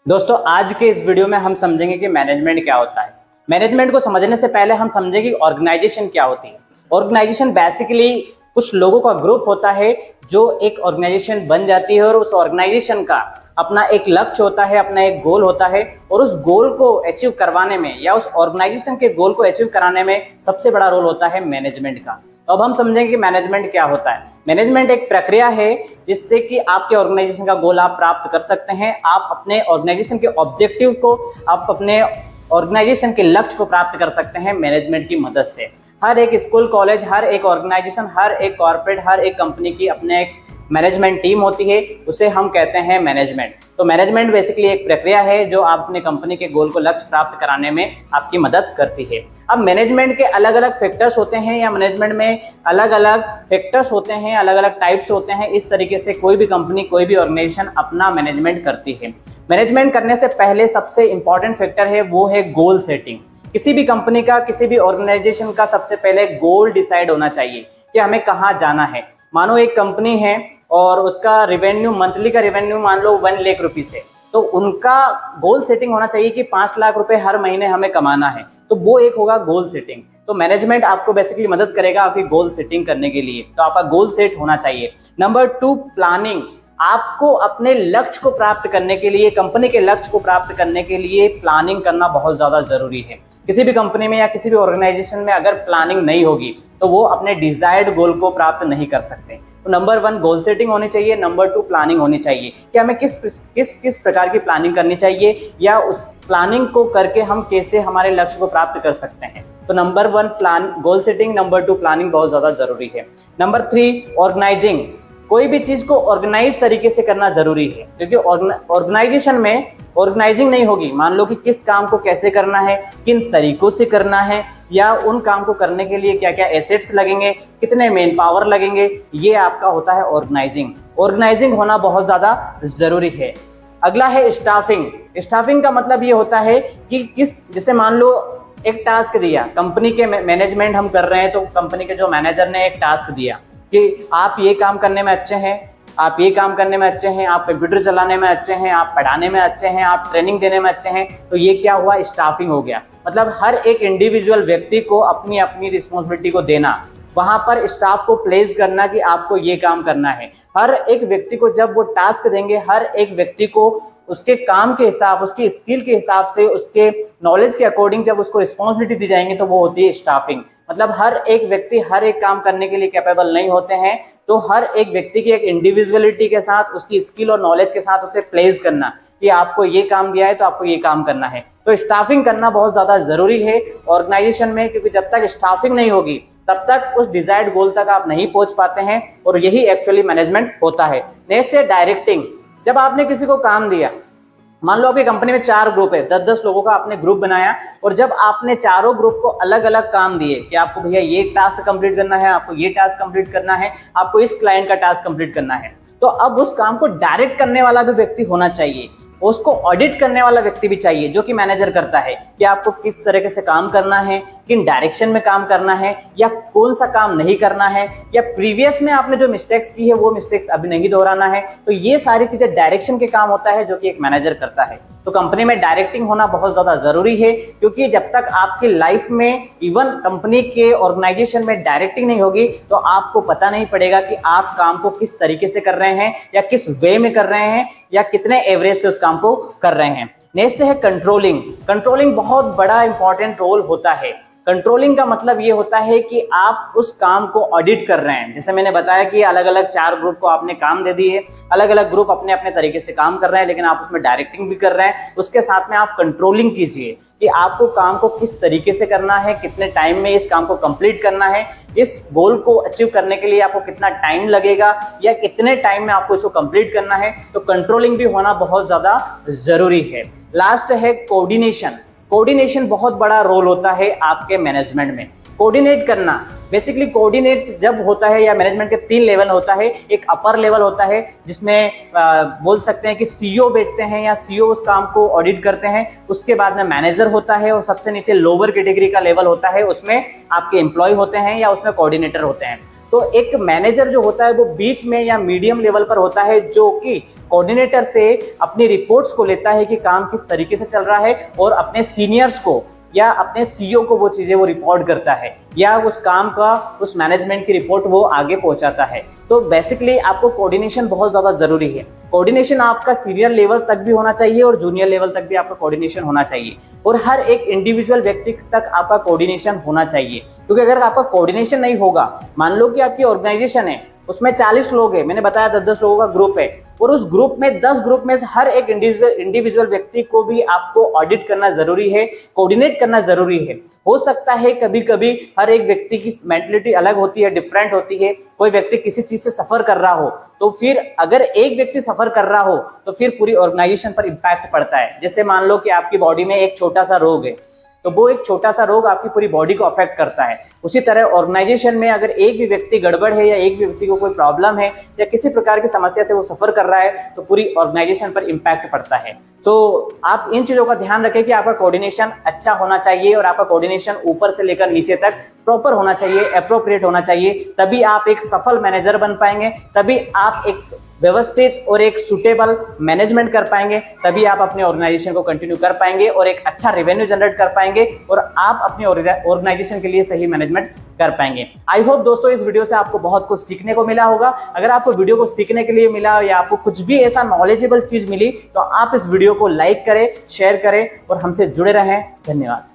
दोस्तों आज के इस वीडियो में हम समझेंगे कि मैनेजमेंट क्या होता है। मैनेजमेंट को समझने से पहले हम समझेंगे कि ऑर्गेनाइजेशन क्या होती है। ऑर्गेनाइजेशन बेसिकली कुछ लोगों का ग्रुप होता है जो एक ऑर्गेनाइजेशन बन जाती है और उस ऑर्गेनाइजेशन का अपना एक लक्ष्य होता है, अपना एक गोल होता है और उस गोल को अचीव करवाने में या उस ऑर्गेनाइजेशन के गोल को अचीव कराने में सबसे बड़ा रोल होता है मैनेजमेंट का। तो अब हम समझेंगे कि मैनेजमेंट क्या होता है। मैनेजमेंट एक प्रक्रिया है जिससे कि आपके ऑर्गेनाइजेशन का गोल आप प्राप्त कर सकते हैं। आप अपने ऑर्गेनाइजेशन के ऑब्जेक्टिव को, आप अपने ऑर्गेनाइजेशन के लक्ष्य को प्राप्त कर सकते हैं मैनेजमेंट की मदद से। हर एक स्कूल, कॉलेज, हर एक ऑर्गेनाइजेशन, हर एक कॉर्पोरेट, हर एक कंपनी की अपने एक मैनेजमेंट टीम होती है, उसे हम कहते हैं मैनेजमेंट। तो मैनेजमेंट बेसिकली एक प्रक्रिया है जो आप अपने कंपनी के गोल को लक्ष्य प्राप्त कराने में आपकी मदद करती है। अब मैनेजमेंट के अलग अलग फैक्टर्स होते हैं या मैनेजमेंट में अलग अलग फैक्टर्स होते हैं, अलग अलग टाइप्स होते हैं। इस तरीके से कोई भी कंपनी, कोई भी ऑर्गेनाइजेशन अपना मैनेजमेंट करती है। मैनेजमेंट करने से पहले सबसे इंपॉर्टेंट फैक्टर है वो है गोल सेटिंग। किसी भी कंपनी का, किसी भी ऑर्गेनाइजेशन का सबसे पहले गोल डिसाइड होना चाहिए कि हमें कहाँ जाना है। मानो एक कंपनी है और उसका रेवेन्यू, मंथली का रेवेन्यू मान लो 1 लाख रुपीस है, तो उनका गोल सेटिंग होना चाहिए कि 5 लाख रुपए हर महीने हमें कमाना है। तो वो एक होगा गोल सेटिंग। तो मैनेजमेंट आपको बेसिकली मदद करेगा आपकी गोल सेटिंग करने के लिए। तो आपका गोल सेट होना चाहिए। Number 2, planning. आपको अपने लक्ष्य को प्राप्त करने के लिए, कंपनी के लक्ष्य को प्राप्त करने के लिए प्लानिंग करना बहुत ज्यादा जरूरी है। किसी भी कंपनी में या किसी भी ऑर्गेनाइजेशन में अगर प्लानिंग नहीं होगी तो वो अपने डिजायर्ड गोल को प्राप्त नहीं कर सकते। तो नंबर 1 गोल सेटिंग होनी चाहिए, नंबर 2 प्लानिंग होनी चाहिए कि हमें किस प्रकार की प्लानिंग करनी चाहिए या उस प्लानिंग को करके हम कैसे हमारे लक्ष्य को प्राप्त कर सकते हैं। तो number 1 plan, goal setting, number 2 planning बहुत ज्यादा जरूरी है। Number 3 organizing. कोई भी चीज को ऑर्गेनाइज तरीके से करना जरूरी है, क्योंकि ऑर्गेनाइजेशन में ऑर्गेनाइजिंग नहीं होगी, मान लो कि किस काम को कैसे करना है, किन तरीकों से करना है, या उन काम को करने के लिए क्या क्या एसेट्स लगेंगे, कितने मेन पावर लगेंगे, ये आपका होता है ऑर्गेनाइजिंग। ऑर्गेनाइजिंग होना बहुत ज्यादा जरूरी है। अगला है स्टाफिंग। स्टाफिंग का मतलब ये होता है कि जैसे मान लो एक टास्क दिया, कंपनी के मैनेजमेंट हम कर रहे हैं, तो कंपनी के जो मैनेजर ने एक टास्क दिया कि आप ये काम करने में अच्छे हैं, आप ये काम करने में अच्छे हैं, आप कंप्यूटर चलाने में अच्छे हैं, आप पढ़ाने में अच्छे हैं, आप ट्रेनिंग देने में अच्छे हैं। तो ये क्या हुआ? स्टाफिंग हो गया। मतलब हर एक इंडिविजुअल व्यक्ति को अपनी अपनी रिस्पॉन्सिबिलिटी को देना, वहां पर स्टाफ को प्लेस करना कि आपको ये काम करना है। हर एक व्यक्ति को जब वो टास्क देंगे, हर एक व्यक्ति को उसके काम के हिसाब, उसकी स्किल के हिसाब से, उसके नॉलेज के अकॉर्डिंग जब उसको रिस्पॉन्सिबिलिटी दी जाएंगी तो वो होती है स्टाफिंग। मतलब हर एक व्यक्ति हर एक काम करने के लिए कैपेबल नहीं होते हैं, तो हर एक व्यक्ति की एक इंडिविजुअलिटी के साथ, उसकी स्किल और नॉलेज के साथ उसे प्लेस करना कि आपको ये काम दिया है तो आपको ये काम करना है। तो स्टाफिंग करना बहुत ज्यादा जरूरी है ऑर्गेनाइजेशन में, क्योंकि जब तक स्टाफिंग नहीं होगी तब तक उस डिजायर्ड गोल तक आप नहीं पहुंच पाते हैं, और यही एक्चुअली मैनेजमेंट होता है। नेक्स्ट है डायरेक्टिंग। जब आपने किसी को काम दिया, मान लो आपकी कंपनी में 4 ग्रुप है, 10-10 लोगों का आपने ग्रुप बनाया, और जब आपने चारों ग्रुप को अलग अलग काम दिए कि आपको भैया ये टास्क कंप्लीट करना है, आपको ये टास्क कंप्लीट करना है, आपको इस क्लाइंट का टास्क कंप्लीट करना है, तो अब उस काम को डायरेक्ट करने वाला भी व्यक्ति होना चाहिए, उसको ऑडिट करने वाला व्यक्ति भी चाहिए, जो कि मैनेजर करता है कि आपको किस तरीके से काम करना है, किन डायरेक्शन में काम करना है, या कौन सा काम नहीं करना है, या प्रीवियस में आपने जो मिस्टेक्स की है वो मिस्टेक्स अभी नहीं दोहराना है। तो ये सारी चीजें डायरेक्शन के काम होता है जो कि एक मैनेजर करता है। तो कंपनी में डायरेक्टिंग होना बहुत ज्यादा जरूरी है, क्योंकि जब तक आपकी लाइफ में, इवन कंपनी के ऑर्गेनाइजेशन में डायरेक्टिंग नहीं होगी तो आपको पता नहीं पड़ेगा कि आप काम को किस तरीके से कर रहे हैं, या किस वे में कर रहे हैं, या कितने एवरेज से उस काम को कर रहे हैं। नेक्स्ट है कंट्रोलिंग। कंट्रोलिंग बहुत बड़ा इंपॉर्टेंट रोल होता है। कंट्रोलिंग का मतलब ये होता है कि आप उस काम को ऑडिट कर रहे हैं। जैसे मैंने बताया कि अलग अलग 4 ग्रुप को आपने काम दे दिए, अलग अलग ग्रुप अपने अपने तरीके से काम कर रहे हैं, लेकिन आप उसमें डायरेक्टिंग भी कर रहे हैं। उसके साथ में आप कंट्रोलिंग कीजिए कि आपको काम को किस तरीके से करना है, कितने टाइम में इस काम को कंप्लीट करना है, इस गोल को अचीव करने के लिए आपको कितना टाइम लगेगा, या कितने टाइम में आपको इसको कंप्लीट करना है। तो कंट्रोलिंग भी होना बहुत ज्यादा जरूरी है। लास्ट है कोऑर्डिनेशन। कोऑर्डिनेशन बहुत बड़ा रोल होता है आपके मैनेजमेंट में। कोऑर्डिनेट करना, बेसिकली कोऑर्डिनेट जब होता है, या मैनेजमेंट के 3 लेवल होता है। एक अपर लेवल होता है जिसमें बोल सकते हैं कि सीईओ बैठते हैं, या सीईओ उस काम को ऑडिट करते हैं। उसके बाद में मैनेजर होता है, और सबसे नीचे लोअर कैटेगरी का लेवल होता है, उसमें आपके एम्प्लॉय होते हैं या उसमें कोऑर्डिनेटर होते हैं। तो एक मैनेजर जो होता है वो बीच में या मीडियम लेवल पर होता है, जो कि कोऑर्डिनेटर से अपनी रिपोर्ट्स को लेता है कि काम किस तरीके से चल रहा है, और अपने सीनियर्स को या अपने सीईओ को वो चीजें वो रिपोर्ट करता है, या उस काम का उस मैनेजमेंट की रिपोर्ट वो आगे पहुंचाता है। तो बेसिकली आपको कोऑर्डिनेशन बहुत ज्यादा जरूरी है। कोऑर्डिनेशन आपका सीनियर लेवल तक भी होना चाहिए और जूनियर लेवल तक भी आपका कोऑर्डिनेशन होना चाहिए, और हर एक इंडिविजुअल व्यक्ति तक आपका कोऑर्डिनेशन होना चाहिए। क्योंकि अगर आपका कोऑर्डिनेशन नहीं होगा, मान लो कि आपकी ऑर्गेनाइजेशन है, उसमें 40 लोग हैं, मैंने बताया 10-10 लोगों का ग्रुप है, और उस ग्रुप में 10 ग्रुप में से हर एक इंडिविजुअल व्यक्ति को भी आपको ऑडिट करना जरूरी है, कोऑर्डिनेट करना जरूरी है। हो सकता है कभी कभी हर एक व्यक्ति की मेंटलिटी अलग होती है, डिफरेंट होती है, कोई व्यक्ति किसी चीज से सफर कर रहा हो, तो फिर अगर एक व्यक्ति सफर कर रहा हो तो फिर पूरी ऑर्गेनाइजेशन पर इंपैक्ट पड़ता है। जैसे मान लो कि आपकी बॉडी में एक छोटा सा रोग है, तो वो एक छोटा सा रोग आपकी पूरी बॉडी को अफेक्ट करता है। उसी तरह ऑर्गेनाइजेशन में अगर एक भी व्यक्ति गड़बड़ है या एक भी व्यक्ति को कोई प्रॉब्लम है या किसी प्रकार की समस्या से वो सफर कर रहा है, तो पूरी ऑर्गेनाइजेशन पर इंपैक्ट पड़ता है। तो आप इन चीजों का ध्यान रखें कि आपका कोऑर्डिनेशन अच्छा होना चाहिए, और आपका कोऑर्डिनेशन ऊपर से लेकर नीचे तक प्रॉपर होना चाहिए, एप्रोप्रिएट होना चाहिए। तभी आप एक सफल मैनेजर बन पाएंगे, तभी आप एक व्यवस्थित और एक सुटेबल मैनेजमेंट कर पाएंगे, तभी आप अपने ऑर्गेनाइजेशन को कंटिन्यू कर पाएंगे और एक अच्छा रेवेन्यू जनरेट कर पाएंगे, और आप अपनी ऑर्गेनाइजेशन के लिए सही मैनेजमेंट कर पाएंगे। आई होप दोस्तों इस वीडियो से आपको बहुत कुछ सीखने को मिला होगा। अगर आपको वीडियो को सीखने के लिए मिला या आपको कुछ भी ऐसा नॉलेजेबल चीज मिली, तो आप इस वीडियो को लाइक करें, शेयर करें और हमसे जुड़े रहें। धन्यवाद।